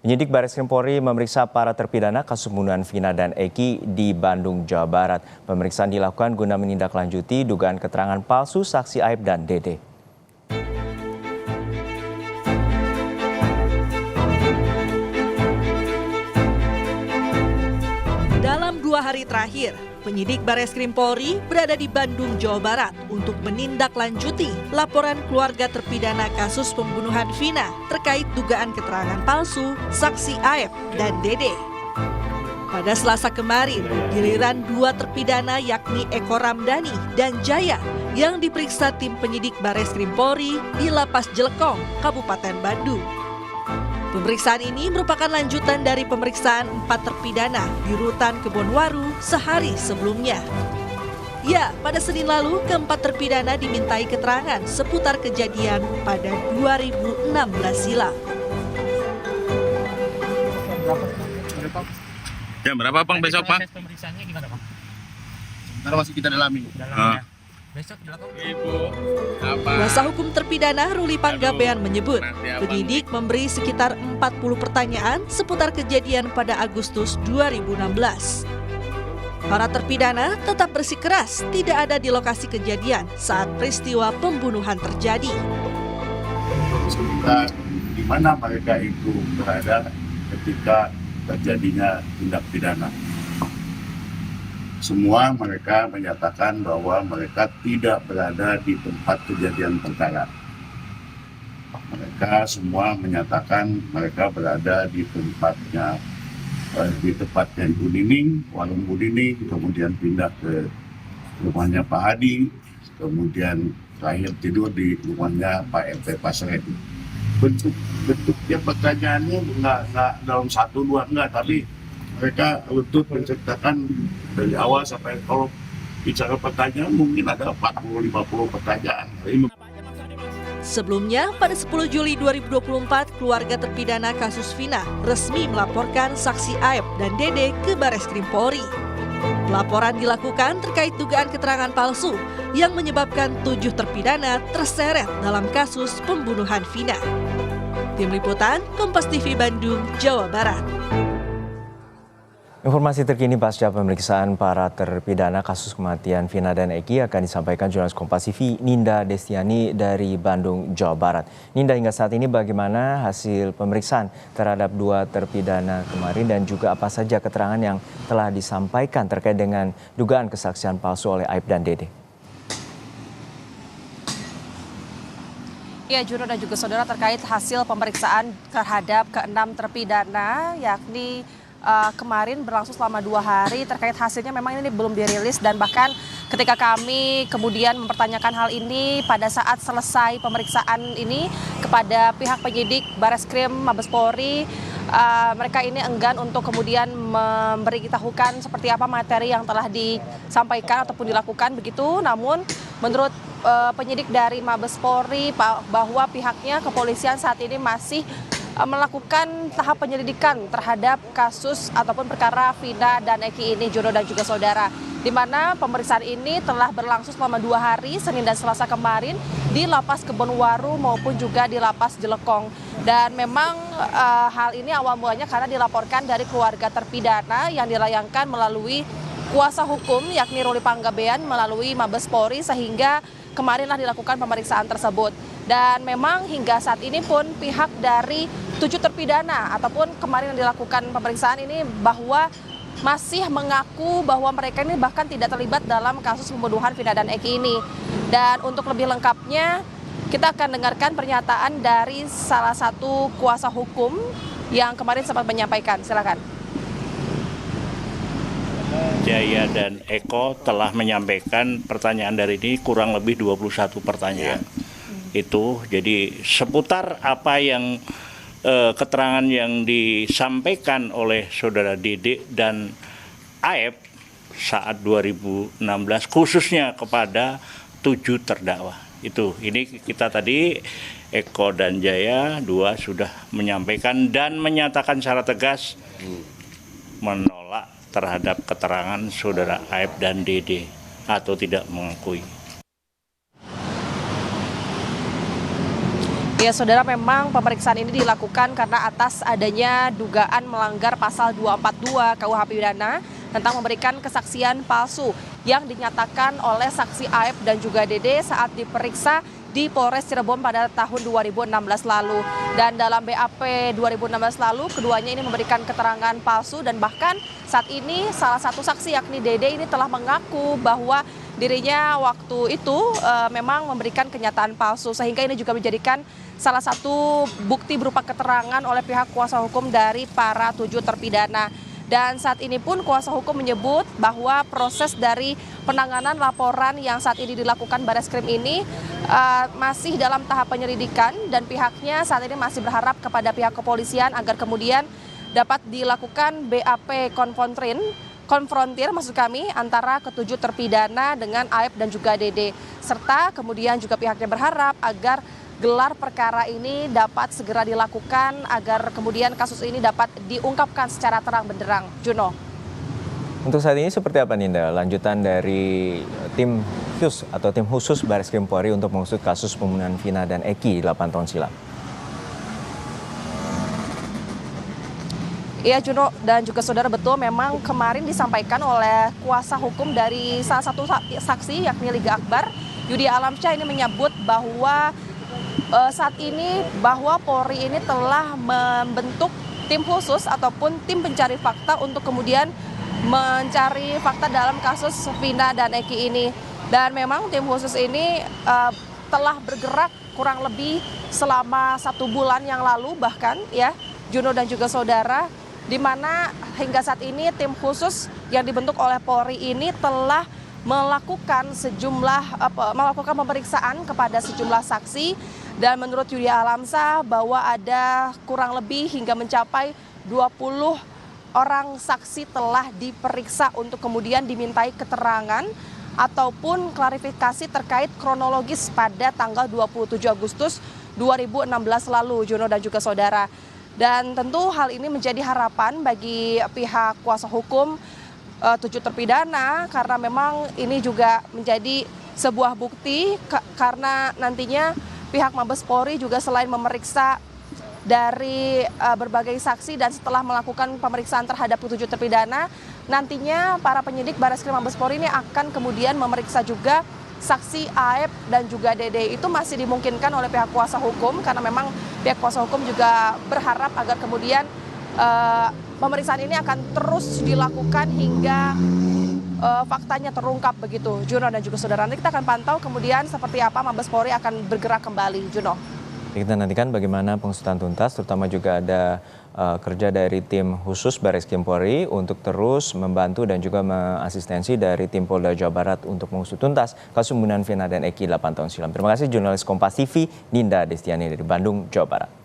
Penyidik Bareskrim Polri memeriksa para terpidana kasus pembunuhan Vina dan Eki di Bandung, Jawa Barat. Pemeriksaan dilakukan guna menindaklanjuti dugaan keterangan palsu saksi Aib dan Dede. Dalam 2 hari terakhir, penyidik Bareskrim Polri berada di Bandung, Jawa Barat untuk menindaklanjuti laporan keluarga terpidana kasus pembunuhan Vina terkait dugaan keterangan palsu saksi Aib dan Dede. Pada Selasa kemarin, giliran 2 terpidana yakni Eko Ramdhani dan Jaya yang diperiksa tim penyidik Bareskrim Polri di Lapas Jelekong, Kabupaten Bandung. Pemeriksaan ini merupakan lanjutan dari pemeriksaan 4 terpidana di Rutan Kebonwaru sehari sebelumnya. Ya, pada Senin lalu keempat terpidana dimintai keterangan seputar kejadian pada 2016 silam. Jam berapa Bang besok Bang? Pemeriksaannya gimana Bang? Ntar masih kita dalami. Besok dilakukan. Ibu, apa? Kuasa hukum terpidana Ruli Panggabean menyebut penyidik memberi sekitar 40 pertanyaan seputar kejadian pada Agustus 2016. Para terpidana tetap bersikeras tidak ada di lokasi kejadian saat peristiwa pembunuhan terjadi. Sekitar di mana mereka itu berada ketika terjadinya tindak pidana. Semua mereka menyatakan bahwa mereka tidak berada di tempat kejadian perkara. Mereka semua menyatakan mereka berada di tempatnya, di tempatnya Ibu Nining, warung Bu Nining, kemudian pindah ke rumahnya Pak Hadi, kemudian terakhir tidur di rumahnya Pak RT Pasret. Bentuknya pertanyaannya nggak dalam 1-2 enggak, tapi mereka untuk menceritakan dari awal sampai kalau bicara pertanyaan mungkin ada 40-50 pertanyaan. Sebelumnya, pada 10 Juli 2024, keluarga terpidana kasus Vina resmi melaporkan saksi Aib dan Dede ke Bareskrim Polri. Laporan dilakukan terkait dugaan keterangan palsu yang menyebabkan 7 terpidana terseret dalam kasus pembunuhan Vina. Tim Liputan, Kompas TV Bandung, Jawa Barat. Informasi terkini pasca pemeriksaan para terpidana kasus kematian Vina dan Eki akan disampaikan jurnalis Kompas TV Ninda Destiani dari Bandung, Jawa Barat. Ninda, hingga saat ini bagaimana hasil pemeriksaan terhadap 2 terpidana kemarin dan juga apa saja keterangan yang telah disampaikan terkait dengan dugaan kesaksian palsu oleh Aib dan Dede? Ya, Juno dan juga saudara, terkait hasil pemeriksaan terhadap ke-6 terpidana yakni kemarin berlangsung selama 2 hari. Terkait hasilnya memang ini belum dirilis, dan bahkan ketika kami kemudian mempertanyakan hal ini pada saat selesai pemeriksaan ini kepada pihak penyidik Bareskrim Mabes Polri, mereka ini enggan untuk kemudian memberitahukan seperti apa materi yang telah disampaikan ataupun dilakukan begitu. Namun menurut penyidik dari Mabes Polri bahwa pihaknya kepolisian saat ini masih melakukan tahap penyelidikan terhadap kasus ataupun perkara Vina dan Eki ini, Jono dan juga saudara, di mana pemeriksaan ini telah berlangsung selama 2 hari, Senin dan Selasa kemarin, di Lapas Kebonwaru maupun juga di Lapas Jelekong. Dan memang hal ini awal mulanya karena dilaporkan dari keluarga terpidana yang dilayangkan melalui kuasa hukum yakni Ruli Panggabean melalui Mabes Polri, sehingga kemarinlah dilakukan pemeriksaan tersebut. Dan memang hingga saat ini pun pihak dari 7 terpidana ataupun kemarin yang dilakukan pemeriksaan ini bahwa masih mengaku bahwa mereka ini bahkan tidak terlibat dalam kasus pembunuhan Vina dan Eki ini. Dan untuk lebih lengkapnya kita akan dengarkan pernyataan dari salah satu kuasa hukum yang kemarin sempat menyampaikan. Silakan. Jaya dan Eko telah menyampaikan pertanyaan dari ini kurang lebih 21 pertanyaan. Itu jadi seputar apa yang keterangan yang disampaikan oleh saudara Dede dan Aib saat 2016 khususnya kepada 7 terdakwa. Itu ini kita tadi Eko dan Jaya 2 sudah menyampaikan dan menyatakan secara tegas menolak terhadap keterangan saudara Aib dan Dede atau tidak mengakui. Ya, saudara, memang pemeriksaan ini dilakukan karena atas adanya dugaan melanggar pasal 242 KUH Pidana tentang memberikan kesaksian palsu yang dinyatakan oleh saksi Aep dan juga Dede saat diperiksa di Polres Cirebon pada tahun 2016 lalu. Dan dalam BAP 2016 lalu, keduanya ini memberikan keterangan palsu dan bahkan saat ini salah satu saksi yakni Dede ini telah mengaku bahwa dirinya waktu itu memang memberikan kenyataan palsu, sehingga ini juga menjadikan salah satu bukti berupa keterangan oleh pihak kuasa hukum dari para 7 terpidana. Dan saat ini pun kuasa hukum menyebut bahwa proses dari penanganan laporan yang saat ini dilakukan Bareskrim ini masih dalam tahap penyelidikan dan pihaknya saat ini masih berharap kepada pihak kepolisian agar kemudian dapat dilakukan BAP konfrontir maksud kami antara ketujuh terpidana dengan Aep dan juga Dede. Serta kemudian juga pihaknya berharap agar gelar perkara ini dapat segera dilakukan agar kemudian kasus ini dapat diungkapkan secara terang benderang. Juno. Untuk saat ini seperti apa Ninda lanjutan dari tim khusus Bareskrim Polri untuk mengusut kasus pembunuhan Vina dan Eki 8 tahun silam? Iya, Juno dan juga saudara, betul memang kemarin disampaikan oleh kuasa hukum dari salah satu saksi yakni Liga Akbar, Yudi Alamsyah, ini menyebut bahwa saat ini bahwa Polri ini telah membentuk tim khusus ataupun tim pencari fakta untuk kemudian mencari fakta dalam kasus Vina dan Eki ini. Dan memang tim khusus ini telah bergerak kurang lebih selama 1 bulan yang lalu bahkan ya, Juno dan juga saudara, di mana hingga saat ini tim khusus yang dibentuk oleh Polri ini telah melakukan pemeriksaan kepada sejumlah saksi. Dan menurut Yudi Alamsyah bahwa ada kurang lebih hingga mencapai 20 orang saksi telah diperiksa untuk kemudian dimintai keterangan ataupun klarifikasi terkait kronologis pada tanggal 27 Agustus 2016 lalu, Juno dan juga saudara. Dan tentu hal ini menjadi harapan bagi pihak kuasa hukum 7 terpidana karena memang ini juga menjadi sebuah bukti karena nantinya pihak Mabes Polri juga selain memeriksa dari berbagai saksi dan setelah melakukan pemeriksaan terhadap 7 terpidana, nantinya para penyidik Bareskrim Mabes Polri ini akan kemudian memeriksa juga saksi Aep dan juga Dede. Itu masih dimungkinkan oleh pihak kuasa hukum karena memang pihak kuasa hukum juga berharap agar kemudian pemeriksaan ini akan terus dilakukan hingga faktanya terungkap begitu, Juno dan juga saudara. Nanti kita akan pantau kemudian seperti apa Mabes Polri akan bergerak kembali, Juno. Kita nantikan bagaimana pengusutan tuntas, terutama juga ada kerja dari tim khusus Bareskrim Polri untuk terus membantu dan juga mengasistensi dari tim Polda Jawa Barat untuk mengusut tuntas kasus pembunuhan Vina dan Eki 8 tahun silam. Terima kasih jurnalis Kompas TV Ninda Destiani dari Bandung, Jawa Barat.